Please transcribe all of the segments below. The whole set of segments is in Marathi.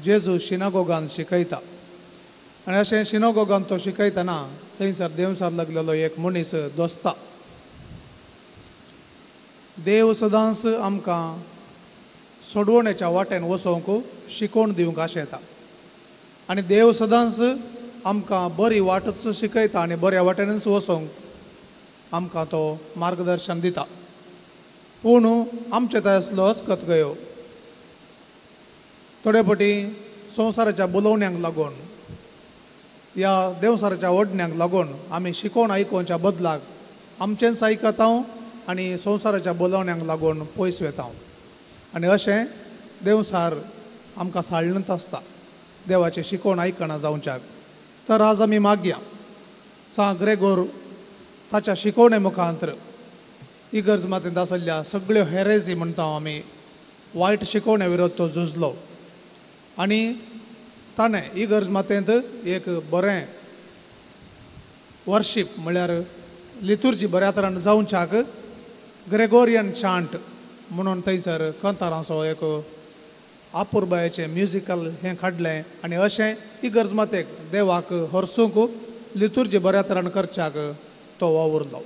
जेजू सिनागोगान शिकयता आनी अशें सिनागोगान तो शिकयतना थंयसर देंवसार लागलेलो एक मनीस दोस्ता. देव सदांच आमकां सोडवण्याच्या वाटेन वचोंक शिकोवन दिवंक आशेता आनी देव सदांच आमकां बरी वाटच शिकयता आनी बऱ्या वाटेनच वचोंक आमकां तो मार्गदर्शन दिता. पूण आमचे थंय असलो हस्कत गयो थोडे फावटी संवसाराच्या बोलवण्यांक लागून ह्या देवसाराच्या ओडण्यांक लागून आमी शिकोवन आयकोवच्या बदलाक आमचेंच आयकता आनी संवसाराच्या बोलवण्यांक लागून पयस वेता आनी अशें देवसार आमकां साळणत आसता देवाचें शिकोवन आयकना जावच्याक. तर आज आमी मागया सांत ग्रेगोर ताच्या शिकोवणे मुखांतर इगर्ज मातेंत आसल्या सगळ्यो हेरेजी म्हणटा आमी वायट शिकोवण्या विरोध तो झुजलो आनी ताणें इगर्ज मातेंत एक बरें वर्शीप म्हळ्यार लितुर्जी बऱ्या तरान जावच्याक ग्रेगोरियन चांट म्हणून थंयसर कंतारांचो एक आपुरबायेचें म्युजिकल हें काडलें आनी अशें इगर्ज मातेक देवाक हरसूंक लितुर्जी बऱ्या तरान करच्याक तो वावुरलो.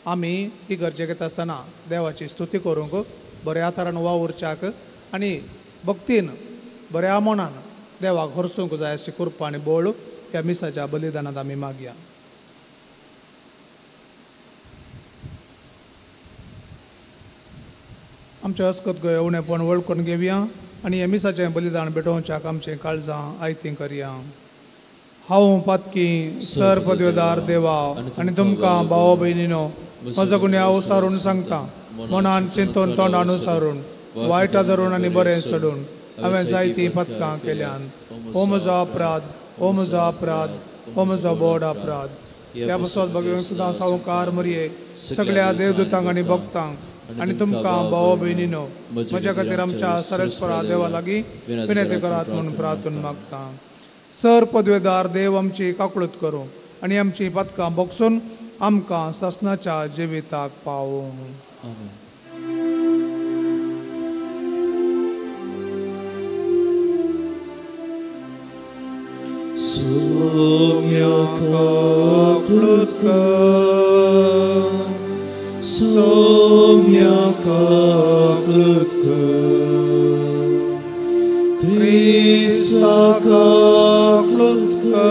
आमी इगर्जेक येता आसतना देवाची स्तुती करूंक बऱ्या तरान वावुरच्याक आनी भक्तीन बऱ्या मनान देवाक हरसूंक जाय अशी कृपा आनी बोळ ह्या मिसाच्या बलिदानांत आमी मागया. आमचें हस्कत गयवणेपण वळखून घेवया आनी ह्या मिसाचें बलिदान भेटोवच्याक आमचें काळजां आयतीं करया. हांव पातकी सर पदवेदार देवा आनी तुमकां भाव भयणीनो म्हजो गुन्यांव उसारून सांगता. मनान चिंतून तोंडान उसारून वायटा धरून आनी बरें सोडून हांवें जायतीं पथकां केल्यान. हो म्हजो अपराध, हो म्हजो अपराध, हो म्हजो बोड अपराध. ह्या बसत भगवंत सुद्दां सावकार मरये सगळ्या देवदूतांक आनी भक्तांक आनी तुमकां भाव भयणीनो म्हज्या खातीर आमच्या सरस्वरा देवा लागीं विनंती करात म्हणून प्रार्थना मागता. सर पदवेदार देव आमची काकळूत करूं आनी आमची पथकां भोगसून आमकां ससनाच्या जिविताक पावूं. Sumia kaklutka, sumia kaklutka, Krista kaklutka,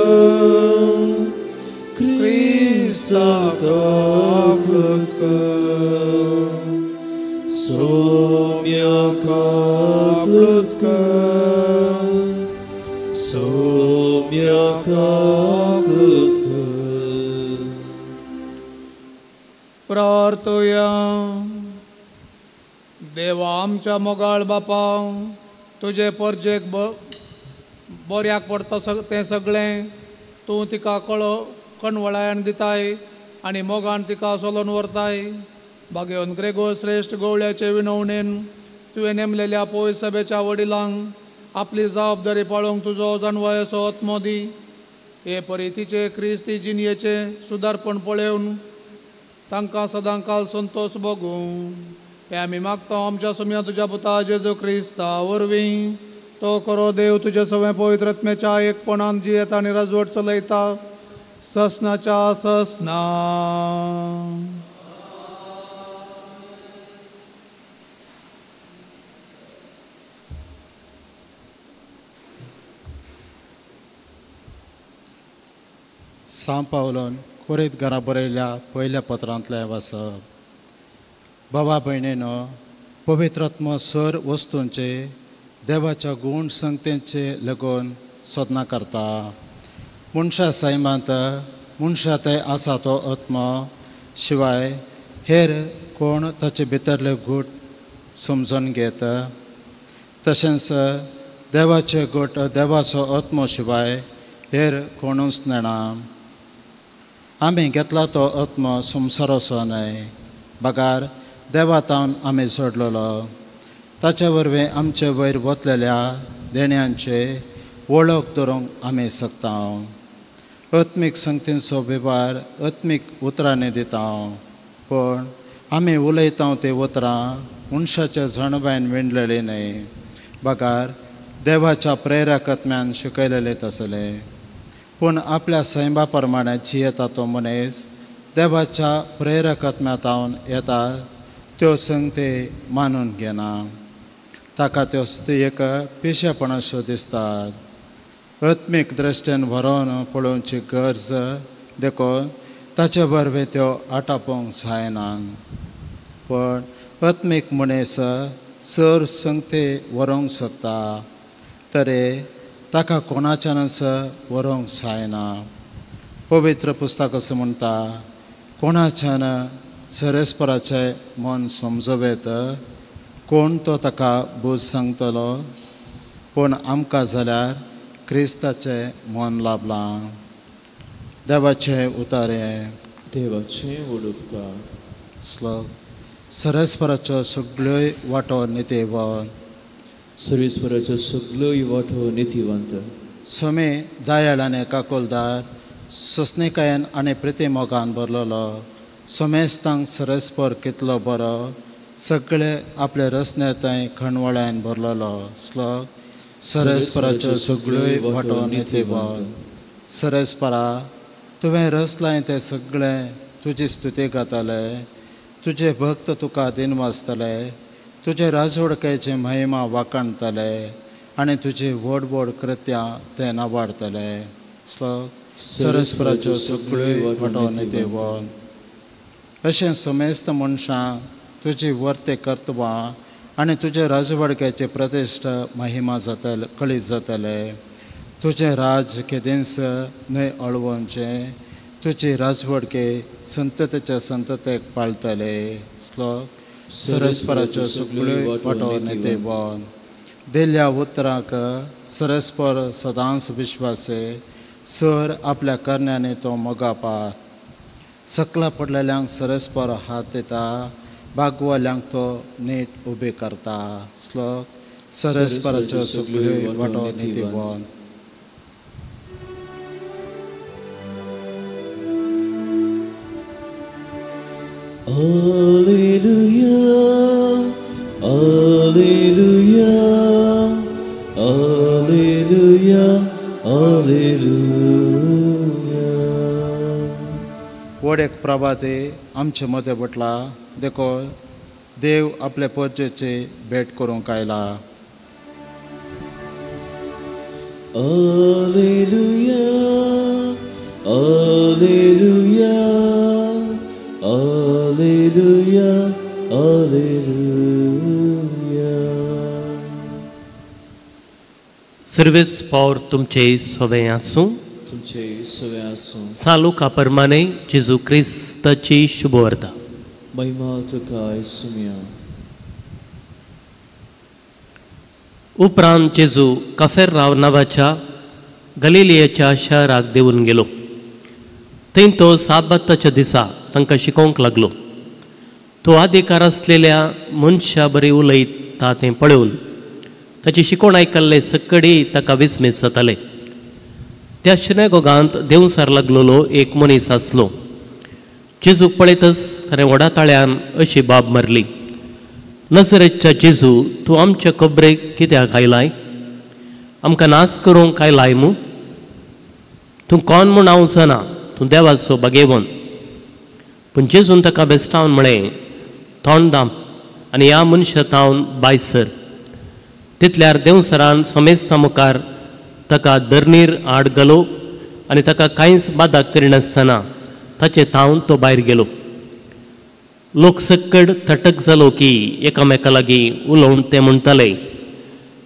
Krista kaklutka, sumia kaklutka. प्रार्थया. देवा आमच्या मोगाळ बापा तुजे परजेक बऱ्याक पडटा तें सगळें तूं तिका कणवळ्यान दिताय आनी मोगान तिका सोलोन व्हरताय. भाग्यवन ग्रेगोर श्रेश्ठ गवळ्याचे विनवणेन तुवें नेमलेल्या पवित्र सभेच्या वडिलांक आपली जबाबदारी पाळोवंक तुजो जाणवयसो आत्मो दी. हे परितीचे क्रिस्ती जिणयेचे सुदारपण पळोवन तांकां सदां काल संतोश भोगूं. हे आमी मागता आमच्या सुम्या तुज्या पुता जेजू क्रिस्ता वरवीं. तो खरो देव तुजे सगळें पवित्र आत्म्याच्या एकपणान जियेता आनी राजवट चलयता ससनाच्या ससना. सांत पावलोन कोरींत घरा बरयल्या पयल्या पत्रांतलें वाचप. बाबा भयणीनो पवित्रात्मो सर वस्तूंचे देवाच्या गूण संगतेचे लागून सोदना करता. मनशा सैमांत मनशा थंय आसा तो आत्मो शिवाय हेर कोण ताचे भितरले गूट समजून घेत. तशेंच देवाचे गूट देवाचो आत्मो शिवाय हेर कोणूच नेना. आमी घेतला तो आत्मो संवसाराचो न्हय बगार देवातावन आमी सोडलेलो. ताचे वरवीं आमचे वयर वतलेल्या देण्यांचे वळख धरूंक आमी शकता. आत्मीक संगतींचो वेव्हार आत्मीक उतरांनी दिता. पूण आमी उलयता ते उतरां मनशाच्या जणवायन विणलेलीं न्हय बगार देवाच्या प्रेरकत्म्यान शिकयलेलेच आसले. पूण आपल्या सैमा प्रमाणे जियेता तो मनीस देवाच्या प्रेरकत्म्यांतावन येता त्यो संगती मानून घेना. ताका त्यो एक पिशेपणाच्यो दिसतात. आत्मीक दृश्टीन व्हरोन पळोवची गरज देखून ताचे बरवे त्यो आटापोवंक जायना. पण आत्मीक मनीस चड संगती व्हरोंक शकता तरी ताका कोणाच्यानच व्हरोंक जायना. पवित्र पुस्तक असं म्हणटा, कोणाच्यान सरस्पराचें मन समजवेत, कोण तो ताका बूज सांगतलो. पूण आमकां जाल्यार क्रिस्ताचें मन लाभलां. देवाचें उतारें. देवाचें उलोवपां. श्लोक. सरस्पराच्यो सगळ्योय वाटो नितीवन. सरस्पराच्यो सगळ्योय वाटो नितीवंत. सोमे दयाळ आनी काकोलदार सोसणिकायेन आनी प्रितीमोगान बरलोलो. सोमेस्तांक सरस्पर कितलो बरो, सगळे आपले रचनेताय खणवळ्यान भरलेलो. श्लोक. सरस्पराच्यो सगळ्योय वाटो नितीवन. सरस्परा, तुवें रचलाय ते सगळे तुजी स्तुती गाताले. तुजे भक्त तुका दिनवासतले. तुजे राजवडकेची महिमा वाखणतले आनी तुजी व्हड व्हड कृत्यां ते नावाडतले. श्लोक. सरस्पराच्यो सगळ्योय वाटो नितीवन. अशें समेस्त मनशां तुजी वर्ते कर्तवां आनी तुजे राजवडकेची प्रतिश्ठा महिमा जातले, कळीत जातले. तुजें राज केदींस न्हय अळवोंचें. तुजी राजवडके संततेच्या संततेक पाळटले. श्लोक. सरस्पराच्यो सगळ्योय वाटो नितीवन. दिल्ल्या उतराक सरस्पर सदांच विश्वासे. सर आपल्या करण्यांनी तो मोगापात. सकला पडलेल्यांक सरस्पर हात दिता. बागवाल्यांक तो नीट उबे करता. श्लोक. सरस्पराच्यो सगळ्योय वाटो नितीवन. Alleluia, Alleluia, Alleluia, Alleluia. व्हड एक प्रभाते आमचे मदें बटला. देखो देव आपले परजेची भेट करूंक आयला. Alleluia, Alleluia, Alleluia, Alleluia. सर्वेस पावर तुमचे सवे आसूं. तुमचे सवे आसूं. सालू कापरमाने जेजू क्रिस्ताची शुभवार्ता. महिमा तुका सुम्या. उपरांत जेजू कफेरनाव नावाच्या गलिलियाच्या शहराक देऊन गेलो. थंय तो साबताच्या दिसा तांकां शिकोवंक लागलो. तो अधिकार आसलेल्या मनशा बरें उलयता तें पळोवन ताची शिकोवण आयकल्ले सकडी ताका विस्मीत जाताले. त्या सिनेगोगांत देंवसार लागलेलो एक मनीस आसलो. जेजूक पळयतच ताणें वडाताळ्यान अशी बाब मारली, नजरेच्या जेजू, तूं आमच्या खबरेक कित्याक आयलाय? आमकां नास करूंक आयलाय मू? तूं कोण म्हूण हांव जाणा, तूं देवाचो बागेवन. पूण जेजून ताका बेस्टावन म्हळें, तोंड दाम आनी ह्या मनशा तावन भायर सर. तितल्यार देंवसरान समेस्ता मुखार ताका धरणीर आड घालो आनी ताका कांयच बादा करिनासतना ताचे तावन तो भायर गेलो. लोक सक्कड तटक जालो की एकामेका लागीं उलोवन ते म्हणटाले,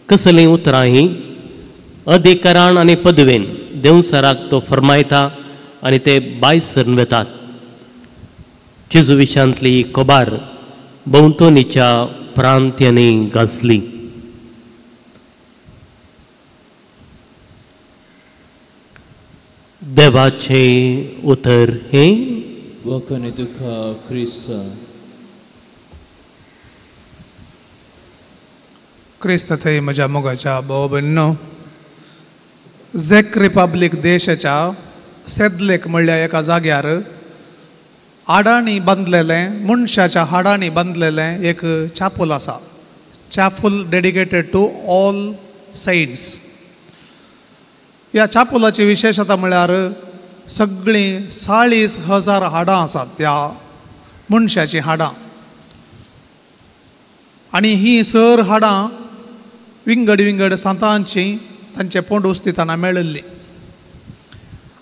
कसलीं उतरां हीं? अधिकारान आनी पदवेन देंवसराक तो फरमायता आनी ते भायर सरून वेतात. जेजू विशांतली खबर भोंवतणीच्या प्रांत्यांनी गाजली. देवाचे उतर हे वखणी तुका क्रिस्त. क्रिस्त थंय म्हज्या मोगाच्या भाव भयणींनो, झॅक रिपब्लीक देशाच्या सेदलेक म्हणल्या एका जाग्यार हाडांनी बांदलेलें, मनशाच्या हाडांनी बांदलेलें एक चापूल आसा. चापूल डेडिकेटेड टू ऑल सेंट्स. ह्या चापोलाची विशेशता म्हळ्यार सगळीं 40,000 हाडां आसात त्या मनशाची हाडां. आनी ही सर हाडां विंगड विंगड सांतांची तांचे पोंड उस्तिताना मेळिल्ली.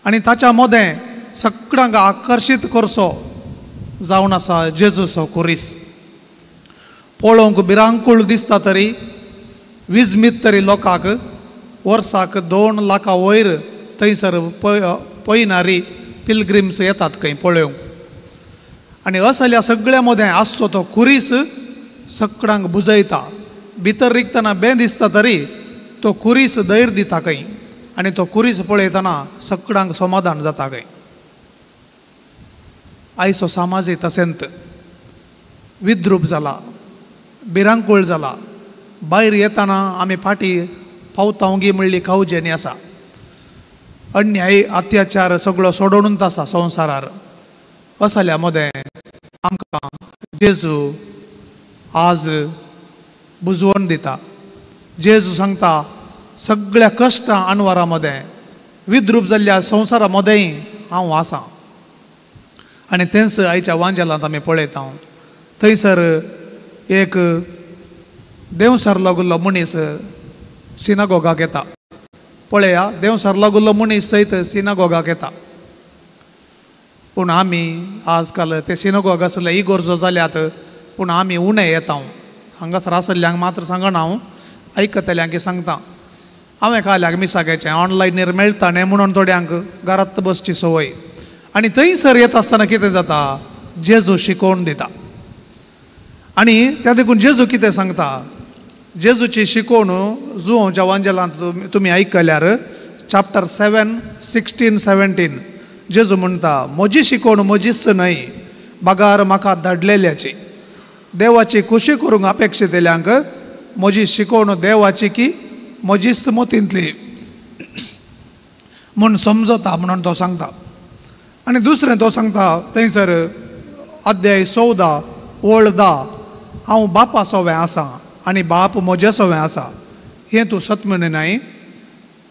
आनी ताच्या मदें सगळ्यांक आकर्शीत करचो जावन आसा जेजूचो कुरीस. पळोवंक भिरांकूळ दिसता तरी विजमीत तरी लोकांक वर्साक 2 लाखां वयर थंयसर पयणारी पिलग्रिम्स येतात खंय पळोवंक. आनी असल्या सगळ्या मदें आसचो तो कुरीस सगळ्यांक बुजयता. भितर रिगतना बें दिसता तरी तो कुरीस धैर्य दिता खंय. आनी तो कुरीस पळयतना सगळ्यांक समाधान जाता खंय. आयचो समाज तसेंत विद्रूप जाला, भिरांकूळ जाला. भायर येतना आमी फाटी पावतावंगी म्हणली खावजेनी आसा. अन्याय अत्याचार सगळो सोडूनच आसा संवसारार. असल्या मदें आमकां जेजू आज बुजवण दिता. जेजू सांगता सगळ्या कश्ट अनवरां मदें विद्रूप जाल्ल्या संवसारा मदेंय हांव आसां. आनी तेंच आयच्या वांजेलांत आमी पळयता. थंयसर एक देंवसर लागुल्लो मनीस सिनागोगाक येता. पळया, देंवसर लागुल्लो मनीस सयत सिनागोगाक येता. पूण आमी आज काल ते सिनागोग आसले इगोर्जो जाल्यात, पूण आमी उणें येता. हांगासर आसल्ल्यांक मात्र सांगना, हांव आयकतल्यांक सांगता. हांवें काल्याक मिसागेचें ऑनलायनीर मेळटा न्ही म्हणून थोड्यांक घरांत बसची संवय. आनी थंयसर येता आसतना कितें जाता, जेजू शिकोवन दिता. आनी त्या देखून जेजू कितें सांगता, जेजूची शिकोवन जुंवच्या वांजेलांत तुमी आयकल्यार चॅप्टर 7, 16, 17 जेजू म्हणटा, म्हजी शिकोवन म्हजीच न्हय, बागार म्हाका धाडलेल्याची. देवाची खुशी करूंक अपेक्षीत येयल्यांक म्हजी शिकोवन देवाची की म्हजीच मोतींतली म्हूण समजता म्हणून तो सांगता. आनी दुसरें तो सांगता थंयसर अध्याय 14 ओळ 10, हांव बापा सोवें आसां आनी बाप म्हजे सोवें आसा. हें तूं सत म्हणनाय.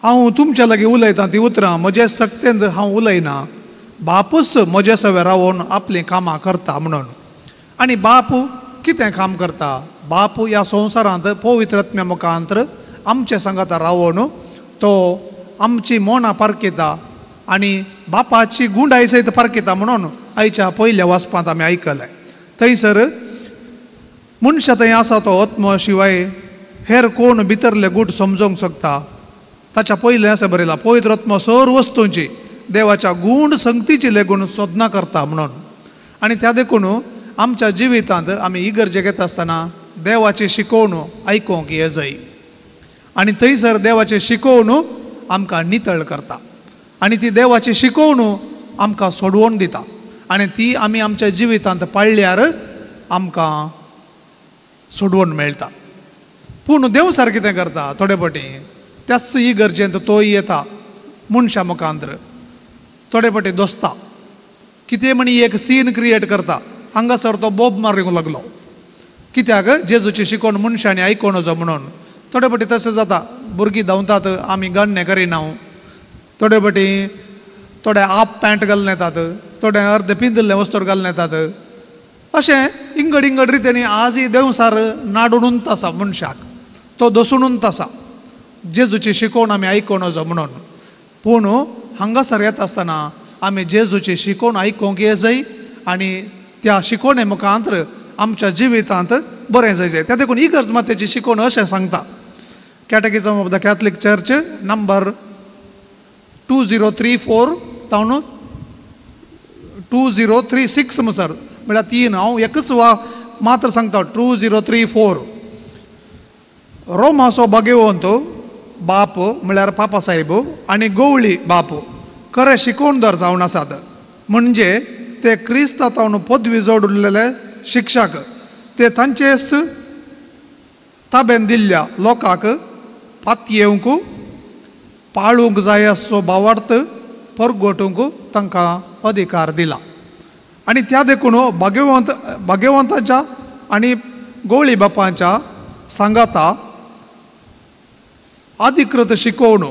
हांव तुमच्या लागीं उलयतां ती उतरां म्हजे सक्तेन हांव उलयना, बापूच म्हजे सोवें रावून आपलीं कामां करता म्हणून. आनी बाप कितें काम करता, बाप ह्या संवसारांत पवित्र आत्म्या मुखांतर आमचे सांगात रावून तो आमची मोना पारखिता आनी बापाची गुंडाय सयत पारखिता म्हणून आयच्या पयल्या वाचपांत आमी आयकलें. थंयसर मनशा थंय आसा तो आत्मो शिवाय हेर कोण भितरले गूट समजूंक शकता. ताच्या पयलें अशें बरयलां, पवित्र आत्मो सर वस्तूंची देवाच्या गूण संगतीची लेगून सोदना करता म्हणून. आनी त्या देखून आमच्या जिवितांत आमी इगर्जेक येता आसतना देवाची शिकोवन आयकूंक ये जाय. आनी थंयसर देवाचें शिकोवन आमकां नितळ करता. आनी ती देवाची शिकोवन आमकां सोडवून दिता. आनी ती आमी आमच्या जिवितांत पाळ्ळ्यार आमकां सोडवून मेळटा. पूण देव सार कितें करता, थोडे फावटी त्याच इगर्जेंत तोय येता मनशा मुखांतर, थोडे फावटी दोस्ता कितें म्हणी एक सीन क्रिएट करता. हांगासर तो बोब मारूंक लागलो. कित्याक जेजूची शिकोवन मनशांनी आयकोन वचो म्हणून. थोडे फावटी तशें जाता, भुरगीं धांवतात आमी गण्य करिना. थोडे फावटी थोडे हाफ पॅन्ट घालून येतात, थोडे अर्दे पिंजल्ले वस्तूर घालून येतात. अशें इंगड इंगड रितीनी आजय देवसार नाडूनच आसा मनशाक, तो दसूनच आसा जेजूची शिकोवन आमी आयकोन वचो म्हणून. पूण हांगासर येता आसतना आमी जेजूची शिकोवन आयकूंक ये जाय आनी त्या शिकोवणे मुखांतर आमच्या जिवितांत बरें जाय. त्या देखून इगर्ज मातेची शिकोवन अशें सांगता. Catechism of the Catholic church number 2034 तावन 2036 म्हणसर म्हळ्यार 3. हांव एकच मात्र सांगता 2034. रोमाचो भगवंत बाप म्हळ्यार पापा साहेब आनी गवळी बाप खरे शिकोवणदार जावन आसात. म्हणजे ते क्रिस्तांतावन पदवी जोडलेले शिक्षक ते तांचेच ताब्यान दिल्ल्या लोकांक पातयेवंक पाळूंक जाय असो भावार्थ परगोटूंक तांकां अधिकार दिला. आनी त्या देखून भगवंताच्या आनी गवळी बापांच्या सांगाता अधिकृत शिकोवन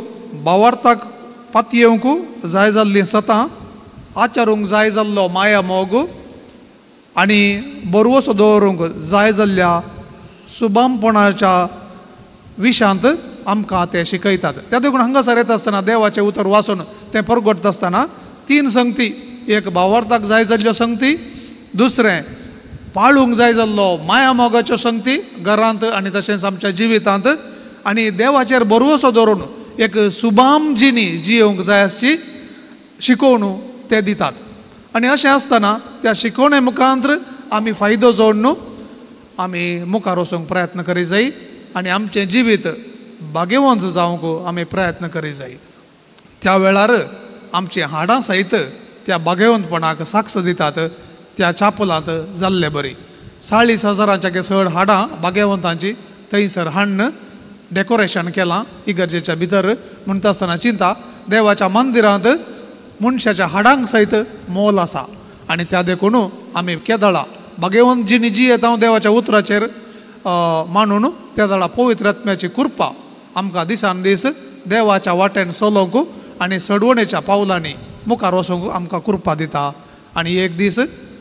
भावार्थाक पात येवंक जाय जाल्ली सतां आचारूंक जाय जाल्लो माया मोग आनी बरवसो दवरूंक जाय जाल्ल्या सुभामपणाच्या विशांत आमकां ते शिकयतात. त्या देखून हांगासर येता आसतना देवाचें उतर वाचून तें परगटता आसतना 3 संगती, एक भावार्थाक जाय जाल्ल्यो संगती, दुसरें पाळूंक जाय जाल्लो माया मोगाच्यो संगती घरांत आनी तशेंच आमच्या जिवितांत, आनी देवाचेर बरवसो दवरून एक सुभाम जिणी जियोंक जाय आसची शिकोवन ते दितात. आनी अशें आसतना त्या शिकोवणे मुखांतर आमी फायदो जोडून आमी मुखार वचूंक प्रयत्न करी जाय आनी आमचें जिवीत भाग्यवंत जावंक आमी प्रयत्न करी जाय. त्या वेळार आमची हाडां सयत त्या भाग्यवंतपणाक साक्ष दितात. त्या चापलांत जाल्ले बरी 40,000च्या चड हाडां भाग्यवंतांची थंयसर हाडून डेकोरेशन केलां इगर्जेच्या भितर. म्हणटा आसतना चिंता देवाच्या मंदिरांत मनशाच्या हाडांक सयत मोल आसा आनी त्या देखून आमी केदळा भाग्यवंत जिणी जी येता देवाच्या उतराचेर मानून त्या दळा पवित्र आत्म्याची कृपा आमकां दिसान दीस देवाच्या वाटेन चलोवंक आनी सडवणेच्या पावलांनी मुखार वचूंक आमकां कृपा दिता आनी एक दीस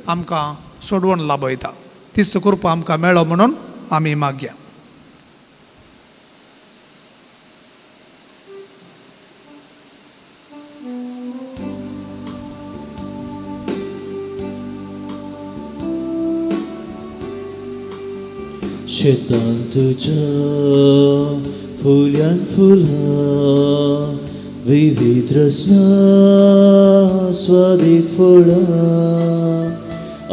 आमकां सोडवण लाभयता. तीच कृपा आमकां मेळो म्हणून आमी मागया. शेतान तुझ्या फुल्यान फुलां विविध रसना स्वादीक फळां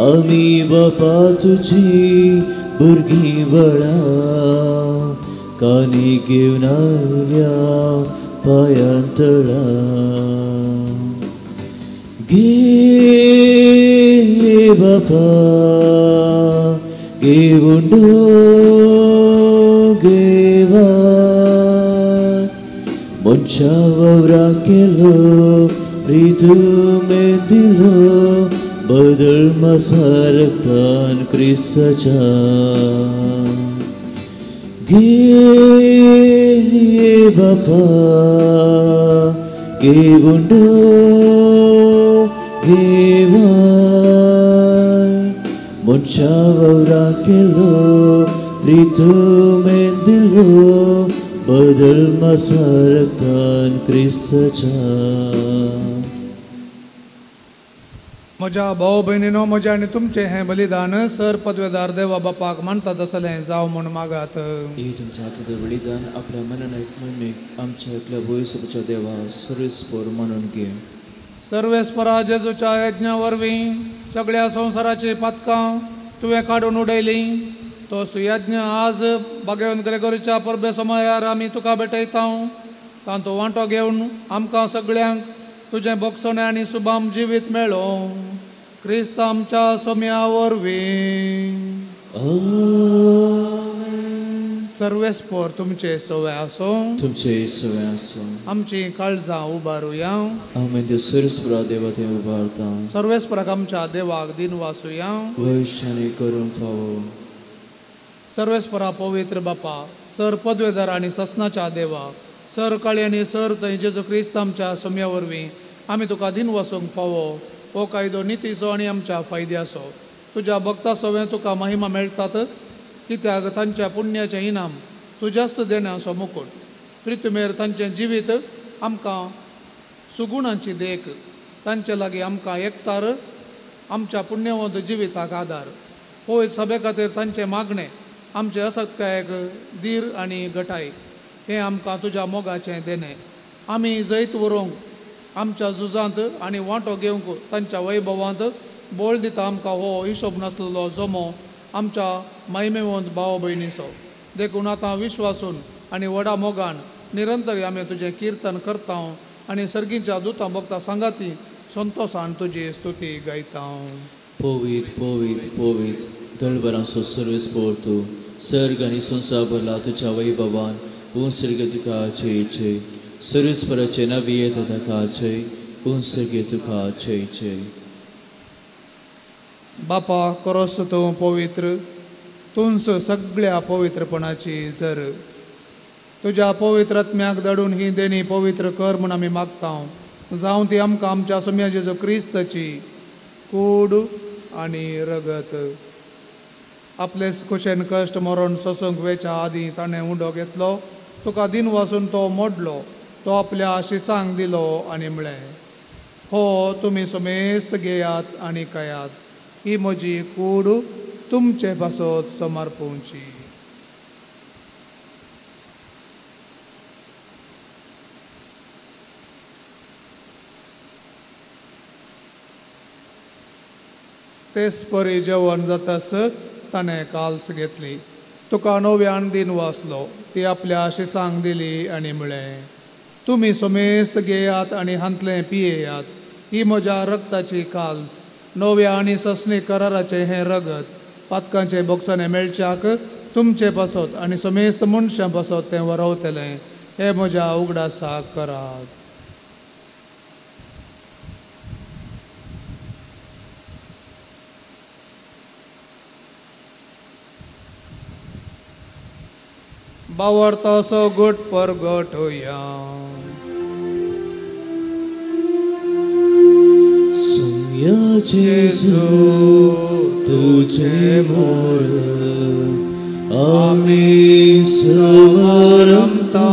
आमी बापा तुजी भुरगीं बळां कानी घेवन आयल्या पायांतळा घे बापा घेवुंडो घेवा मनशा वावरा केलो प्रितुमे दिलो बदल मसारकान क्रिस्ताच्या घे बापा घेवुंडो घेवा मनशा वावरा केलो प्रितुमे दिलो बदल मसारकान क्रिस्ताच्या. म्हज्या भाव भयणीनो, म्हजें आनी तुमचें हें बलिदान सर पदवेदार देवा बापाक मानता तसलें जावं म्हूण मागात. हे तुमच्या हातांतलें बलिदान आपल्या मनान ऐकून आमच्या एकल्या वयसुच्या देवा सर्वेस्पर म्हणून घे. सर्वेस्परा जेजूच्या यज्ञा वरवीं सगळ्या संवसाराची पातकां तुवें काडून उडयली. तो सुयज्ञ आज भाग्यवंत ग्रेगोरीच्या परबे समयार आमी तुका भेटयता. तांचो वांटो घेवन आमकां सगळ्यांक तुजें भोगसणें आनी सुभाम जिवीत मेळो. क्रिस्त आमच्या सोम्या वरवीं. सर्वेस्पर तुमचे सवय आसूं. तुमचे सवय आसूं. आमची काळजां उबारुया. आमी त्या सर्वेस्परा देवा थंय उबारता. सर्वेस्पराक आमच्या देवाक दिन वासुया. वैशानी करून फावो. सर्वेस्परा पवित्र बापा, सर पदवेदार आनी ससनाच्या देवा, सर काळी आनी सर थंय जेजू क्रिस्त आमच्या सोम्या वरवीं आमी तुका दिन वसूंक फावो. हो कायदो नितीचो आनी आमच्या फायद्याचो. तुज्या भक्ता सवय तुका महिमा मेळटात, कित्याक तांच्या पुण्याचें इनाम तुज्याच देण्याचो मुकुट. प्रितुमेर तांचें जिवीत आमकां सुगुणांची देख. तांचे लागीं आमकां एकतार आमच्या पुण्यवंत जिविताक आदार. पळय सभे खातीर तांचें मागणें आमचे असत्कायक धीर आनी घटाय हें आमकां तुज्या मोगाचें देणें. आमी जैत व्हरूंक आमच्या झुजांत आनी वांटो घेवंक तांच्या वैभवांत बोळ दिता आमकां हो हिशोब नासलेलो जमो आमच्या महिमेवंत भाव भयणीचो. देखून आतां विश्वासून आनी व्हडा मोगान निरंतर आमी तुजें कीर्तन करता आनी सर्गीच्या दुतां भक्तां सांगाती संतोशान तुजी स्तुती गायता. पोवीत पोवीत पोवीत दळबरांचो सर्वेस्पर तूं सर्ग आनी संवसार भरला तुज्या वैभवान. सर्ग तुका जय जय. सर्वेस्पराचे नावी येता ताका जय. सर्ग तुका जय जय. बापा करोस तूं पवित्र, तूंच सगळ्या पवित्रपणाची जर. तुज्या पवित्र आत्म्याक धाडून ही देणी पवित्र कर म्हूण आमी मागता जावं ती आमकां आमच्या सोम्या जेजू क्रिस्ताची कूड आनी रगत. आपले कुशेन कश्ट मरण सोसूंक वेच्या आदीं ताणें उंडो घेतलो. तुका दिन वाचून तो मोडलो. तो आपल्या आशिसांक दिलो आनी म्हळें, हो तुमी समेस्त घेयात आनी खायात. ही म्हजी कूड तुमचे पासत समर्पूंची. तेच परी जेवण जातास ताणें काल्स घेतली. तुका नव्यान दिन वाचलो. ती आपल्या आशिसांक दिली आनी म्हळें, तुमी समेस्त घेयात आनी हांतलें पियेयात. ही म्हज्या रगताची काल्स, नव्या आनी ससणी कराराचें हें रगत. पातकांचे बोगसणे मेळच्याक तुमचे पासत आनी समेस्त मनशां पासत तें वरवतलें. हें म्हज्या उगडासाक करात. बावरता असो गोट परगट होया. सोम्या जेजू तुझे मरण आमी समरमता.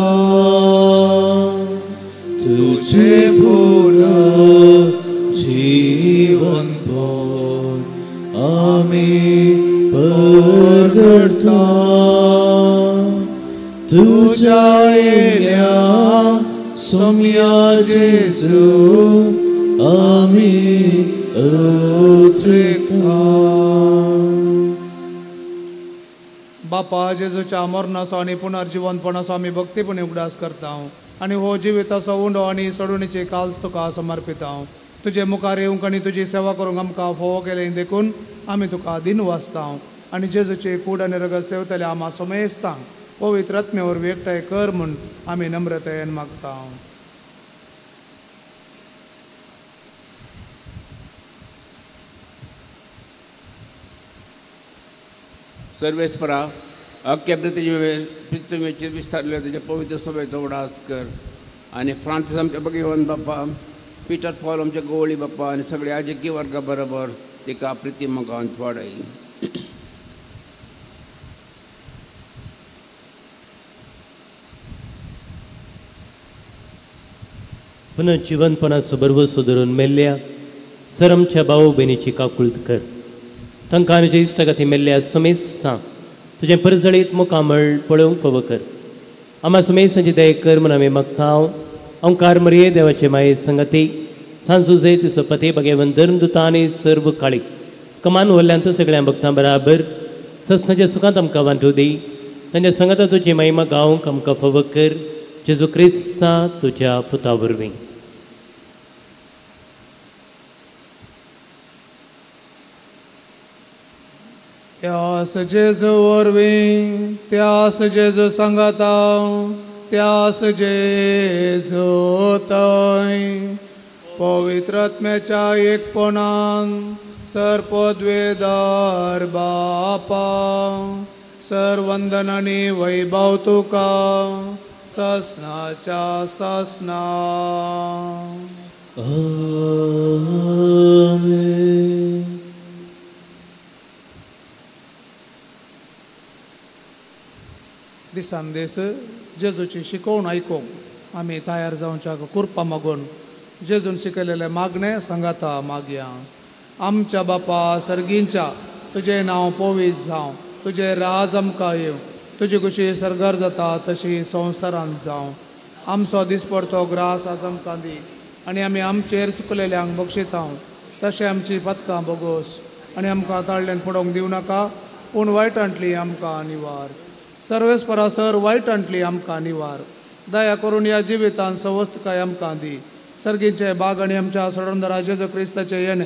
तुझे पुनः जीवनपण आमी परगडता. तुझ्या येल्या सोम्या जेजू आमी उतरेता. बापा जेजूच्या मरणाचो आनी पुनर्जीवनपणाचो आमी भक्तीपणी उगडास करता आनी हो जिविताचो उंडो आनी सडुणीची काल्स तुका समर्पिता. तुजे मुखार येवंक आनी तुजी सेवा करूंक आमकां फोव केलें देखून आमी तुका दिन वाचता आनी जेजूची कूड आनी रगत सेवतले आम्हा समेस्तांक पवित्र आत्मे वरवीं एकठांय कर म्हूण आमी नम्रतायेन मागता. सर्वेस्परा अख्ख्या पृथ्वीचेर विस्तारले तुज्या पवित्र सभेचो उडास कर आनी फ्रांसीस आमचे भगवान बाप्पा, पिटर पॉल आमचे गवळी बाप्पा आनी सगळे आजकी वर्गा बरोबर तिका प्रिती मोगांत वाडय. पुनः जिवनपणाचो बरवसो धरून मेल्ल्या सरमच्या भाऊ भयणीची काकुळट कर. तांकां आनी जे इश्टागाती मेल्ल्या समेस्तां तुजें परजळीत मुखामळ पळोवंक फावो कर. आम्हा समेस्तांची दया कर म्हूण आमी मागता. ओंकार मरिये देवाचे माये संगती सांजू जय तुजो पती भगवन धर्मदुता आनी सर्व काळी कमान व्हरल्यांत सगळ्या भक्तां बराबर ससनाच्या सुखांत आमकां वांटू दी. तांच्या संगता तुजी महिमा गावंक आमकां फावो कर. जेजू क्रिस्ता तुज्या पुता वरवीं. त्यास जेजू वरवीं, त्यास जेजू सांगाता, त्यास जेजू थंय पवित्र आत्म्याच्या एकपणान सरपदवेदार बापा सर्वंदन आनी वैभव तुका ससनाच्या ससना. आमेन. दिसान दीस जेजूची शिकवण आयकूंक आमी तयार जावच्या कृपा मागून जेजून शिकयलेले मागणे सांगाता मागया. आमच्या बापा सर्गींच्या तुजें नांव पवित्र जावं. तुजें राज आमकां येवं. तुजी कुशी सरगार जाता तशी संवसारांत जावं. आमचो दिसपडतो ग्रास आज आमकां दी आनी आमी आमचेर चुकलेल्यांक बक्षिता तशें आमची पथकां बोगोस आनी आमकां ताळ्ळेन पडोवंक दिवं नाका पूण वायटांतली आमकां निवार. सर्वेस्परा सर वायटांतली आमकां निवार. दया करून ह्या जिवितांत सवस्तकाय आमकां दी. सर्गीचे बाग आनी आमच्या सोडूनदारा जेजू क्रिस्ताचे येणे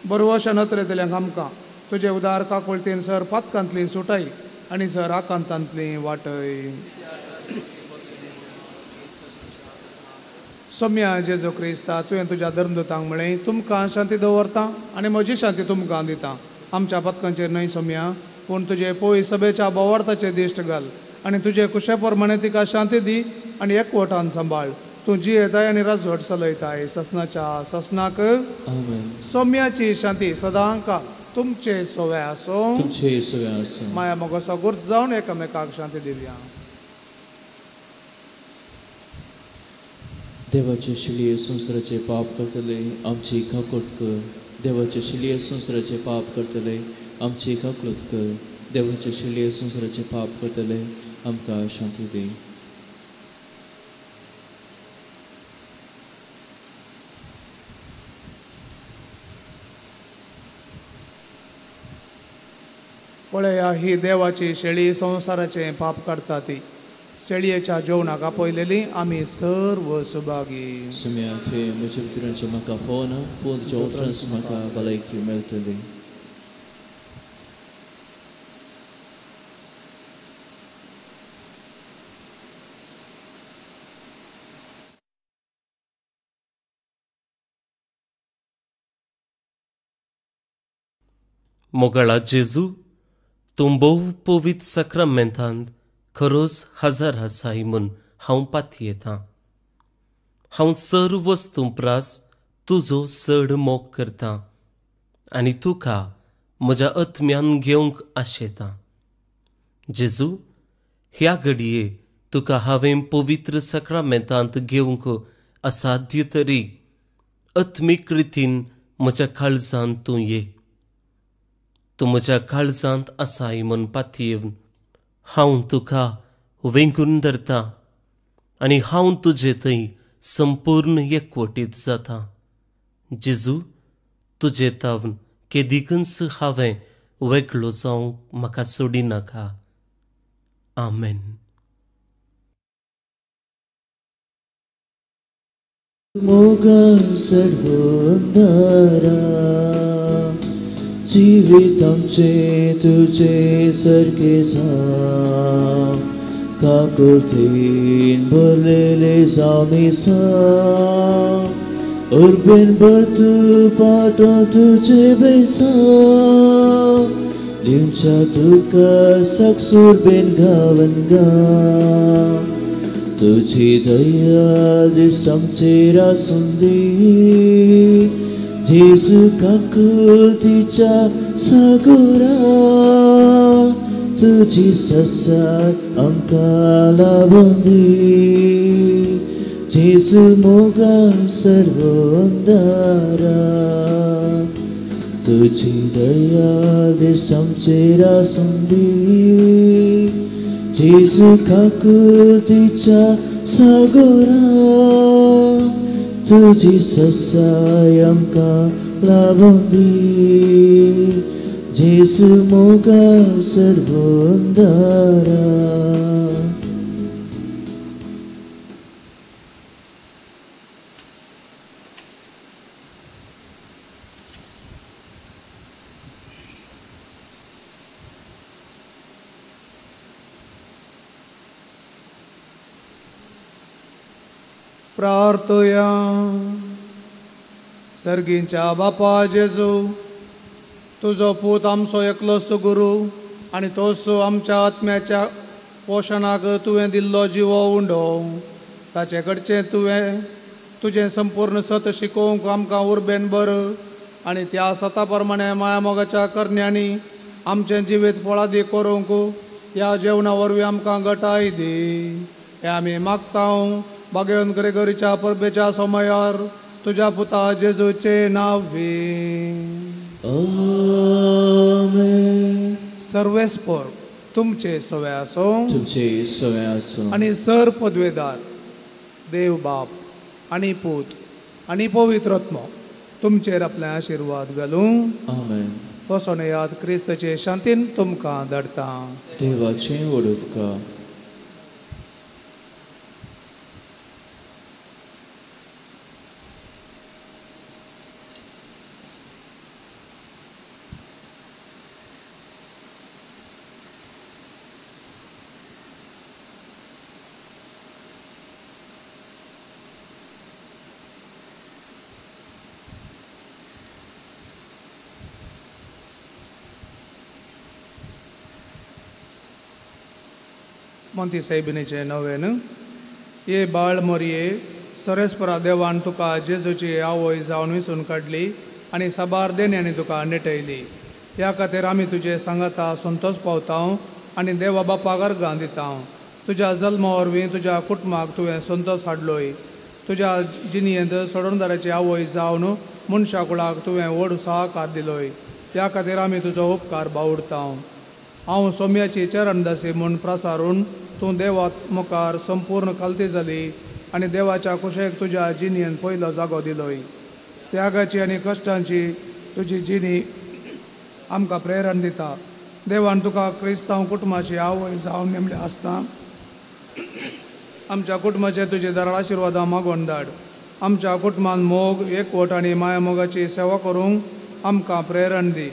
बरवशा नत्रेतल्यांक आमकां तुजे उदार काकुळटीन सर पातकांतली सुटाय आनी सर आकांतांतली वाटय. सोम्या जेजू क्रिस्ता तुवें तुज्या धर्मदुतांक म्हळें तुमकां शांती दवरता आनी म्हजी शांती तुमकां दिता. आमच्या पथकांचेर न्हय सोम्या पूण तुजे पळय सभेच्या बोवार्थाचेर दिश्ट घाल आणि तुझे कुशेप्रमाणे तिका शांती दी आणि एकवटान सांबाळ. तूं जियेताय आनी राजवट चलयताय ससनाच्या ससनाक. आमेन. सौम्याची शांती सदांकाल तुमचे सोवे आसो. तुमचे सगळे आसूं. माया मोगोसा गुर्त जावन एकामेकाक शांती दिवया. देवाचे शिलिये संवसाराचे पाप करतले आमची काकुळत कर. देवाचे शिलिये संवसाराचे पाप करतले आमची काकुळत कर. देवाचे शिलिये संवसाराचे पाप करतले आमकां शांती दी. पळया ही देवाची शेळी संवसाराचे पाप काडटा ती. शेळयेच्या जेवणाक आपयलेली आमी सर्व सुभागी. सुम्याक हे म्हज्या भितरांचे म्हाका फोन पूण तुज्या उतरांच म्हाका भलायकी मेळटली. मोगळा जेजू तूं भोव पवित्र सक्रामेंतांत खरोच हजर आसाय म्हूण हांव पातयेतां. हांव सर्व वस्तू प्रास तुजो चड मोग करतां आनी तुका म्हज्या आत्म्यान घेवंक आशेतां. जेजू, ह्या घडये तुका हांवें पवित्र सक्रामेंतांत घेवंक असाध्य तरी आत्मीक रितीन म्हज्या काळजांत तूं ये. तूं म्हज्या काळजांत आसाय म्हूण पातयेवन हांव तुका वेंगून धरतां आनी हांव तुजे थंय संपूर्ण एकवटीत जातां. जेजू, तुजे तावन केदिकच हांवें वेगळो जावंक म्हाका सोडिनाका. आमेन. मोगल सर्वोद्धारा जिवीत आमचे तुजे सारके जावं. काकुळतेन भरलेले जावं उर्बेन भर तूं पाटो तुजे बेसांव. लिवच्या तुका साक्षुरबेन गावन गा. तुझी दया दिस आमचेर आसूं दी. जेजू काकुळतीच्या सागोरा तुझी ससाय आमकां लाभून दी. जेजू मोगाळ सर्वोद्धारा तुझी दया दिस आमचेर आसूं दी. जेजू काकुळतीच्या सागोरा तुझी ससाय आमकां लाभून दी. जेजू मोगाळ सर्वोद्धारा प्रार्थया. सर्गींच्या बापा जेजू, तुजो पूत आमचो एकलोच गुरू आनी तोच आमच्या आत्म्याच्या पोशणाक तुवें दिल्लो जिवो उंडो. ताचे कडचें तुवें तुजें संपूर्ण सत शिकोवंक आमकां उर्बेन बर आनी त्या सता प्रमाणे माया मोगाच्या करण्यांनी आमचें जिवीत फळादी करूंक ह्या जेवणा वरवीं आमकां घटाय दी. हें आमी मागतां भगवन ग्रेगोरीच्या परबेच्या समयार तुज्या पुता जेजूचे नांवी. आमेन. सर्वेस्पर तुमचे सवे आसो. तुमचे सवे आसूं. आनी सर पदवेदार देव बाप आनी पूत आनी पवित्र आत्मो तुमचेर आपले आशिर्वाद घालूं. आमेन. वचून येयात क्रिस्ताचे शांतीन तुमकां धाडटा. देवाचें व्हड उपकार. मोंती साहेबिनीचे नवेन ये बाळ मोरये सरेस्परा देवान तुका जेजूची आवय जावन विसून काडली आनी साबार देण्यानी तुका नेटयली. ह्या खातीर आमी तुजे सांगाता संतोश पावता आनी देवा बापाक अर्गां दिता. तुज्या जल्मा वरवीं तुज्या कुटुंबाक तुवें संतोश हाडलोय. तुज्या जिणयेंत सोडूनदाराची आवय जावन मनशा कुळाक तुवें व्हड सहकार दिलोय. ह्या खातीर आमी तुजो उपकार बावडटा. हांव सोम्याची चरणदासी म्हूण प्रसारून तूं देवा मुखार संपूर्ण खालती जाली आनी देवाच्या कुशेक तुज्या जिणयेंत पयलो जागो दिलोय. त्यागाची आनी कश्टांची तुजी जिणी आमकां प्रेरण दिता. देवान तुका क्रिस्तांव कुटुंबाची आवय जावन नेमले आसता आमच्या कुटुंबाचे तुजे दराळ आशिर्वादां मागोवन धाड. आमच्या कुटुंबान मोग एकवट आनी माया मोगाची सेवा करूंक आमकां प्रेरण दी.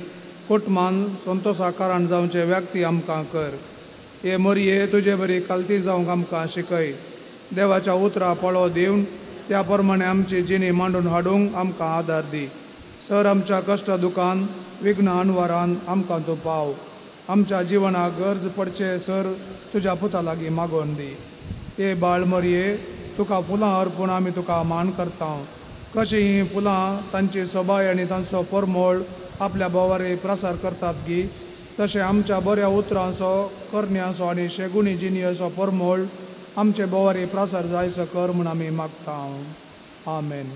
कुटुंबान संतोशा कारण जावचे व्यक्ती आमकां कर. हे मोरये तुजे बरी कालती जावंक आमकां शिकय. देवाच्या उतरां पळो दिवन त्या प्रमाणे आमची जिणी मांडून हाडूंक आमकां आदार दी. सर आमच्या कश्ट दुखान विघ्न अनवरान आमकां तूं पाव. आमच्या जिवनाक गरज पडचे सर तुज्या पुता लागीं मागोवन दी. हे बाळ मोरये तुका फुलां अर्पून आमी तुका मान करता. कशीं हीं फुलां तांची सोबाय आनी तांचो परमळ आपल्या बोवारी प्रसार करतात गी, तशें आमच्या बऱ्या उतरांचो करण्यांचो आनी शेगुणी जिणयेचो परमळ आमचे बोवारी प्रसार जायसो कर म्हूण आमी मागता. आमेन.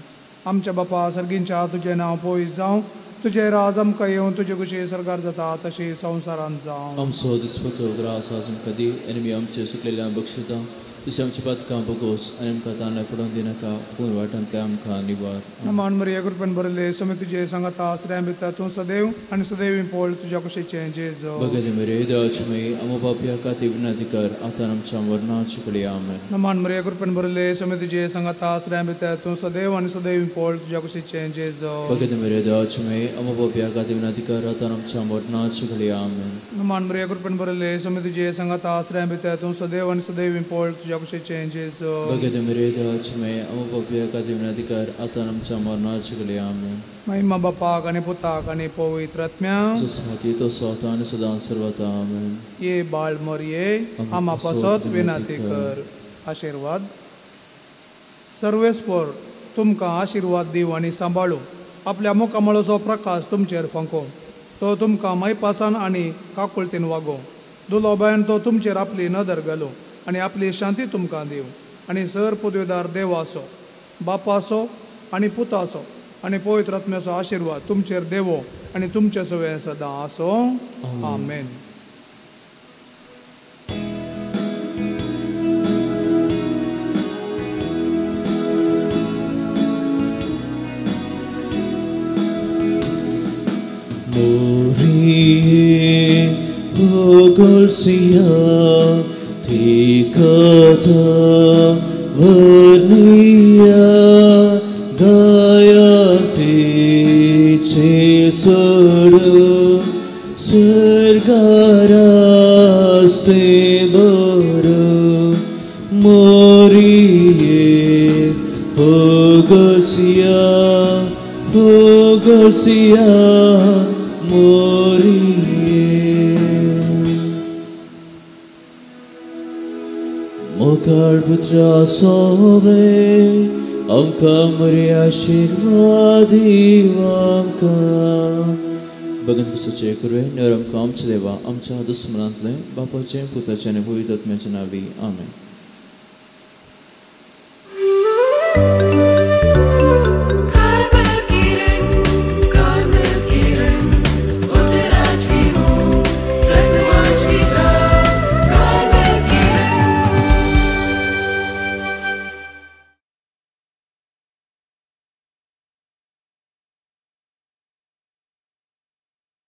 आमच्या बापा सर्गींच्या तुजें नांव पवित्र जावं. तुजे राज आमकां येवं. तुजे कुशी सरकार जाता तशी संवसारांत जावं. आमचो दिसपतो ग्रास आज आमकां दी आनी आमी आमचे सुकलेल्या बक्षिता तशें आमचे पदकां बगोस आनी आमकां ताणें पडोवन दिनाका फूल वाटांतले आमकां निवार. नमान मरिये कृपेन भरले समी तुजे सांगाता आश्रया भितर तूं सदैव आनी सदैव पळय तुज्या कुशीचें जेजो. भगत मेरे देवाची मई अमो पापया खातीर विनंती कर आतां आमच्या मरणाची कडेन आमेन. नमान मरिये कृपेन भरले समी तुजे सांगाता आश्रया भितर तूं सदैव आनी सदैव पळय तुज्या कुशीचें जेजो. भगत मेरे देवाची मई अमो पापया खातीर विनंती कर आतां आमच्या मरणाची कडेन आमेन. नमान मरिये कृपेन भरले समी तुजे सांगाता आश्रया भितर तूं सदैव आनी सदैव पळय तुज्या कुशीचें जेजो. भगत मेरे देवाची मई अमो पापया खातीर विनंती कर आतां आमच्या मरणाची कडेन आमेन. महिमा बापाक आनी पुताक आनी पवित्र आत्म्याक जसो तो स्वता आनी सदां सर्वता आमेन. ये बाळ मोरये आमा पासत विनंती कर. आशिर्वाद. सर्वेस्पर तुमकां आशिर्वाद दिव आनी सांबाळू. आपल्या मुखामळाचो प्रकाश तुमचेर फंको. तो तुमकां मैपासान आनी काकुळतीन वागो. दुलोबायन तो तुमचेर आपली नदर घालो आनी आपली शांती तुमकां दिव. आनी सर पदवेदार देवाचो बापाचो आनी पुताचो आनी पवित्र आत्म्याचो आशिर्वाद तुमचेर देवो आनी तुमचे सवे सदां आसो. आमेन. Morie Bogolsia Tikata Vernia Gayati Cesara Sergaraste Bara Morie Bogolsia Bogolsia Mokar putra sove amka mari आशीर्वादी amka Bhagat कुसाचे करुवे नरम काम देवा आमच्या दुस्मनांतले बापाचे पुताचे आनी पवित्र आत्म्याचे नावी आमेन.